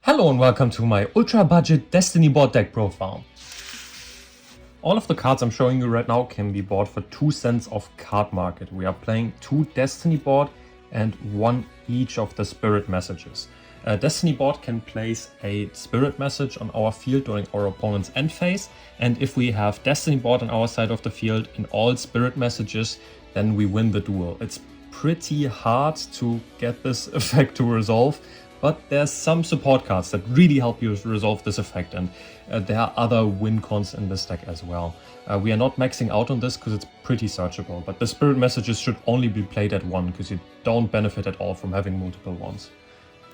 Hello and welcome to my ultra budget Destiny board deck profile. All of the cards I'm showing you right now can be bought for 2 cents off card market. We are playing 2 Destiny board and 1 each of the spirit messages. A Destiny board can place a spirit message on our field during our opponent's end phase, and if we have Destiny board on our side of the field in all spirit messages, then we win the duel. It's pretty hard to get this effect to resolve, but there's some support cards that really help you resolve this effect, and there are other win cons in this deck as well. We are not maxing out on this because it's pretty searchable, but the spirit messages should only be played at 1 because you don't benefit at all from having multiple ones.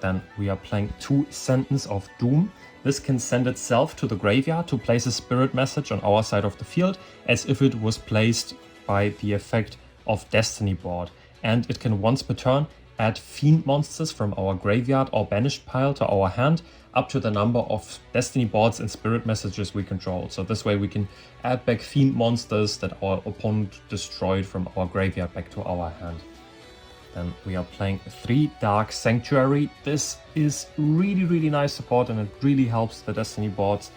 Then we are playing 2 Sentence of Doom. This can send itself to the graveyard to place a spirit message on our side of the field as if it was placed by the effect of Destiny board, and it can once per turn add fiend monsters from our graveyard or banished pile to our hand up to the number of Destiny boards and spirit messages we control. So this way we can add back fiend monsters that our opponent destroyed from our graveyard back to our hand. Then we are playing 3 Dark Sanctuary. This is really nice support and it really helps the Destiny boards.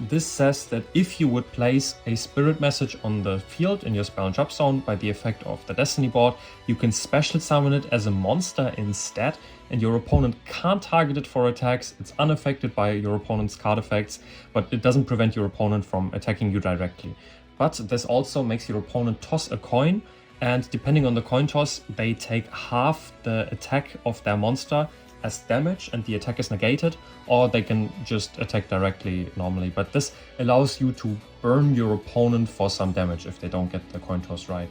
This says that if you would place a spirit message on the field in your spell and drop zone by the effect of the Destiny board, you can special summon it as a monster instead, and your opponent can't target it for attacks. It's unaffected by your opponent's card effects, but it doesn't prevent your opponent from attacking you directly. But this also makes your opponent toss a coin, and depending on the coin toss, they take half the attack of their monster as damage and the attack is negated, or they can just attack directly normally. But this allows you to burn your opponent for some damage if they don't get the coin toss right.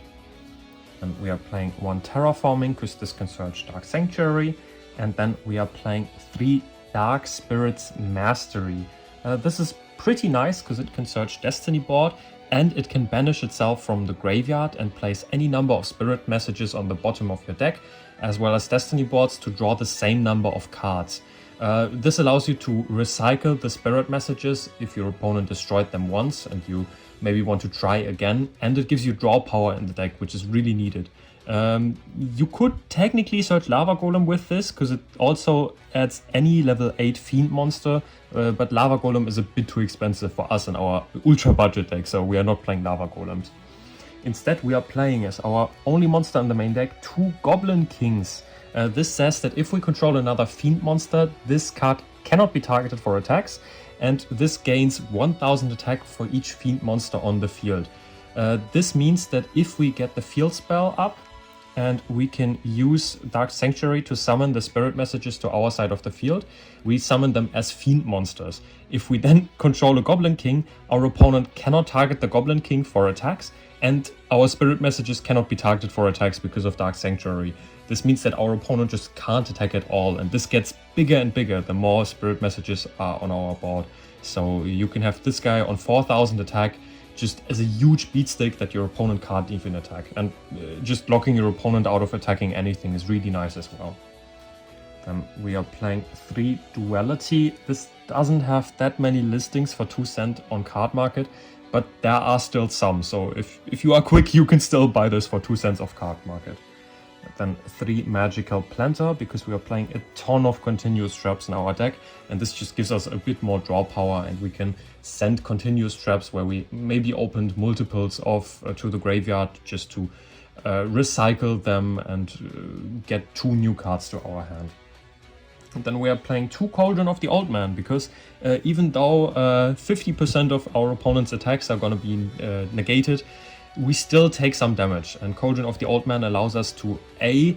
And we are playing 1 Terraforming because this can search Dark Sanctuary, and then we are playing 3 Dark Spirits Mastery. This is pretty nice because it can search Destiny board and it can banish itself from the graveyard and place any number of spirit messages on the bottom of your deck, as well as Destiny boards to draw the same number of cards. This allows you to recycle the spirit messages if your opponent destroyed them once and you maybe want to try again, and it gives you draw power in the deck, which is really needed. You could technically search Lava Golem with this because it also adds any level 8 fiend monster, but Lava Golem is a bit too expensive for us in our ultra budget deck, so we are not playing Lava Golems. Instead, we are playing as our only monster in the main deck 2 Goblin Kings. This says that if we control another fiend monster, this card cannot be targeted for attacks, and this gains 1000 attack for each fiend monster on the field. This means that if we get the field spell up, and we can use Dark Sanctuary to summon the spirit messages to our side of the field, we summon them as fiend monsters. If we then control a Goblin King, our opponent cannot target the Goblin King for attacks, and our spirit messages cannot be targeted for attacks because of Dark Sanctuary. This means that our opponent just can't attack at all, and this gets bigger and bigger the more spirit messages are on our board. So you can have this guy on 4000 attack just as a huge beatstick that your opponent can't even attack, and just locking your opponent out of attacking anything is really nice as well. Then we are playing 3 Duality. This doesn't have that many listings for 2 cents on card market, but there are still some, so if you are quick you can still buy this for 2 cents off card market. Then 3 Magical Planter, because we are playing a ton of continuous traps in our deck, and this just gives us a bit more draw power, and we can send continuous traps where we maybe opened multiples of to the graveyard just to recycle them and get 2 new cards to our hand. And then we are playing 2 Cauldron of the Old Man, because even though 50% of our opponent's attacks are going to be negated, we still take some damage, and Cauldron of the Old Man allows us to A,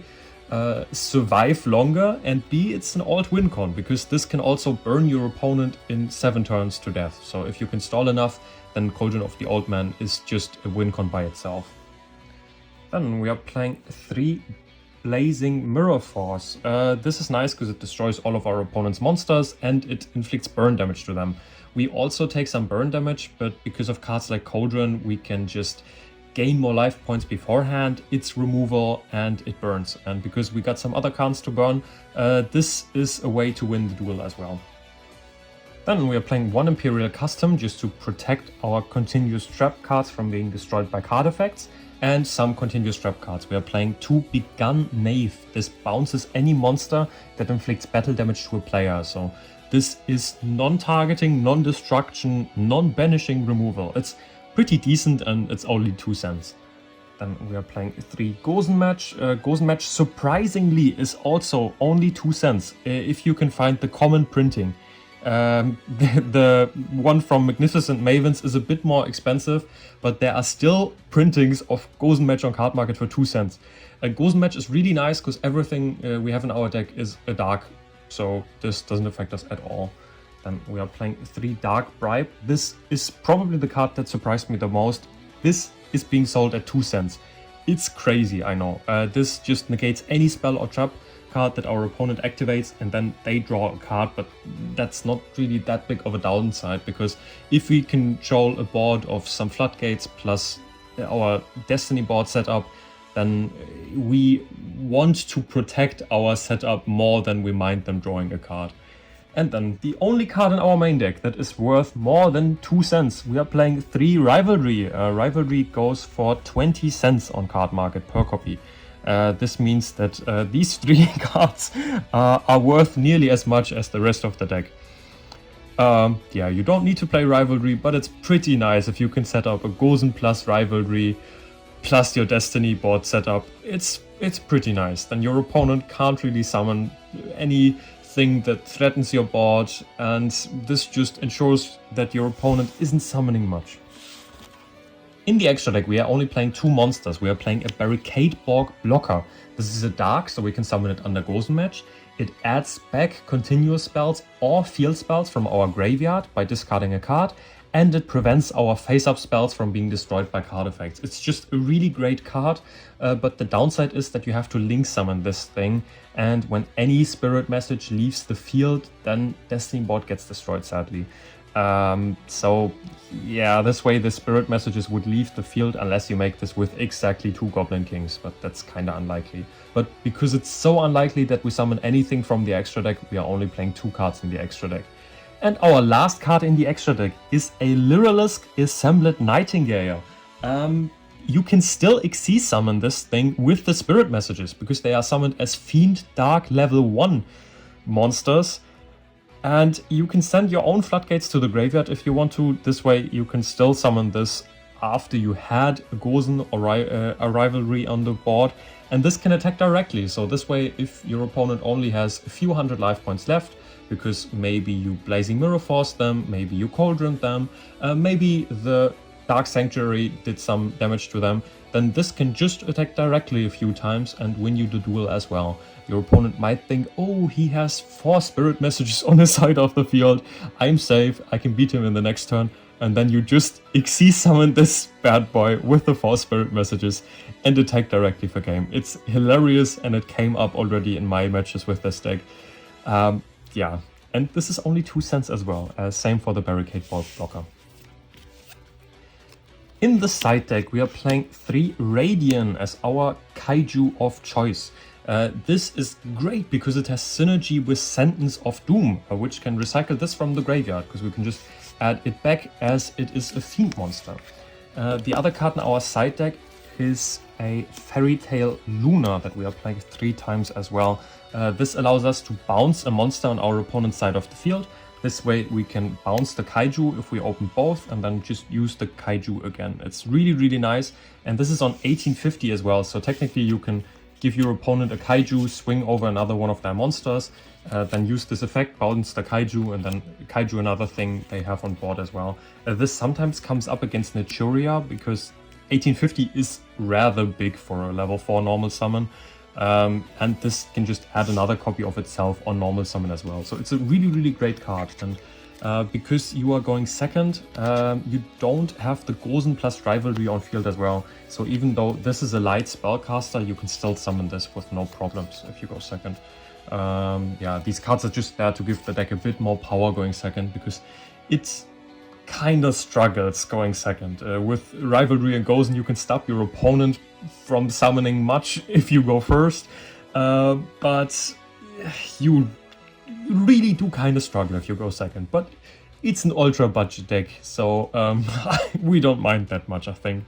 survive longer, and B, it's an alt-win con, because this can also burn your opponent in 7 turns to death. So if you can stall enough, then Cauldron of the Old Man is just a win con by itself. Then we are playing 3 Blazing Mirror Force. This is nice because it destroys all of our opponent's monsters and it inflicts burn damage to them. We also take some burn damage, but because of cards like Cauldron, we can just gain more life points beforehand, its removal, and it burns. And because we got some other cards to burn, this is a way to win the duel as well. Then we are playing 1 Imperial Custom just to protect our continuous trap cards from being destroyed by card effects, and some continuous trap cards. We are playing 2 Begun Knave. This bounces any monster that inflicts battle damage to a player. So this is non-targeting, non-destruction, non-banishing removal. It's pretty decent and it's only 2 cents. Then we are playing 3 Gozen match. Gozen match surprisingly is also only 2 cents if you can find the common printing. The one from Magnificent Mavens is a bit more expensive, but there are still printings of Gozen match on card market for 2 cents. Gozen match is really nice because everything we have in our deck is a dark, so this doesn't affect us at all. Then we are playing 3 Dark Bribe. This is probably the card that surprised me the most. This is being sold at 2 cents. It's crazy, I know. This just negates any spell or trap card that our opponent activates, and then they draw a card, but that's not really that big of a downside, because if we control a board of some floodgates plus our destiny board setup, then we want to protect our setup more than we mind them drawing a card. And then the only card in our main deck that is worth more than 2 cents, we are playing 3 Rivalry. Rivalry goes for 20 cents on card market per copy. This means that these 3 cards are worth nearly as much as the rest of the deck. Yeah, you don't need to play Rivalry, but it's pretty nice if you can set up a Gozen plus Rivalry plus your Destiny board setup. It's pretty nice. Then your opponent can't really summon anything that threatens your board, and this just ensures that your opponent isn't summoning much. In the extra deck, we are only playing 2 monsters. We are playing a Barricade Borg Blocker. This is a dark, so we can summon it under Gozen match. It adds back continuous spells or field spells from our graveyard by discarding a card, and it prevents our face-up spells from being destroyed by card effects. It's just a really great card, but the downside is that you have to link summon this thing, and when any spirit message leaves the field, then Destiny board gets destroyed, sadly. So yeah, this way the spirit messages would leave the field unless you make this with exactly 2 Goblin Kings, but that's kinda unlikely. But because it's so unlikely that we summon anything from the extra deck, we are only playing 2 cards in the extra deck. And our last card in the extra deck is a Lyrilisk Assembled Nightingale. You can still Xyz summon this thing with the spirit messages, because they are summoned as Fiend Dark level 1 monsters. And you can send your own floodgates to the graveyard if you want to. This way you can still summon this after you had a Gozen or a Rivalry on the board. And this can attack directly. So this way, if your opponent only has a few hundred life points left, because maybe you Blazing Mirror Forced them, maybe you Cauldroned them, maybe the Dark Sanctuary did some damage to them, then this can just attack directly a few times and win you the duel as well. Your opponent might think, oh, he has 4 spirit messages on his side of the field, I'm safe, I can beat him in the next turn, and then you just Xyz summon this bad boy with the 4 spirit messages and attack directly for game. It's hilarious, and it came up already in my matches with this deck. Yeah, and this is only 2 cents as well, same for the Barricade Borg Blocker. In the side deck, we are playing 3 Radian as our kaiju of choice. This is great because it has synergy with Sentence of Doom, which can recycle this from the graveyard, because we can just add it back as it is a Fiend monster. The other card in our side deck is a Fairy Tale Luna that we are playing 3 times as well. This allows us to bounce a monster on our opponent's side of the field. This way we can bounce the kaiju if we open both, and then just use the kaiju again. It's really, really nice. And this is on 1850 as well, so technically you can give your opponent a kaiju, swing over another one of their monsters, then use this effect, bounce the kaiju, and then kaiju another thing they have on board as well. This sometimes comes up against Naturia, because 1850 is rather big for a level 4 normal summon. And this can just add another copy of itself on normal summon as well. So it's a really, really great card. And because you are going second, you don't have the Gozen plus Rivalry on field as well. So even though this is a light spellcaster, you can still summon this with no problems if you go second. Yeah, these cards are just there to give the deck a bit more power going second, because it's kind of struggles going second. With Rivalry and Gozen, you can stop your opponent from summoning much if you go first, but you really do kind of struggle if you go second. But it's an ultra budget deck, so we don't mind that much, I think.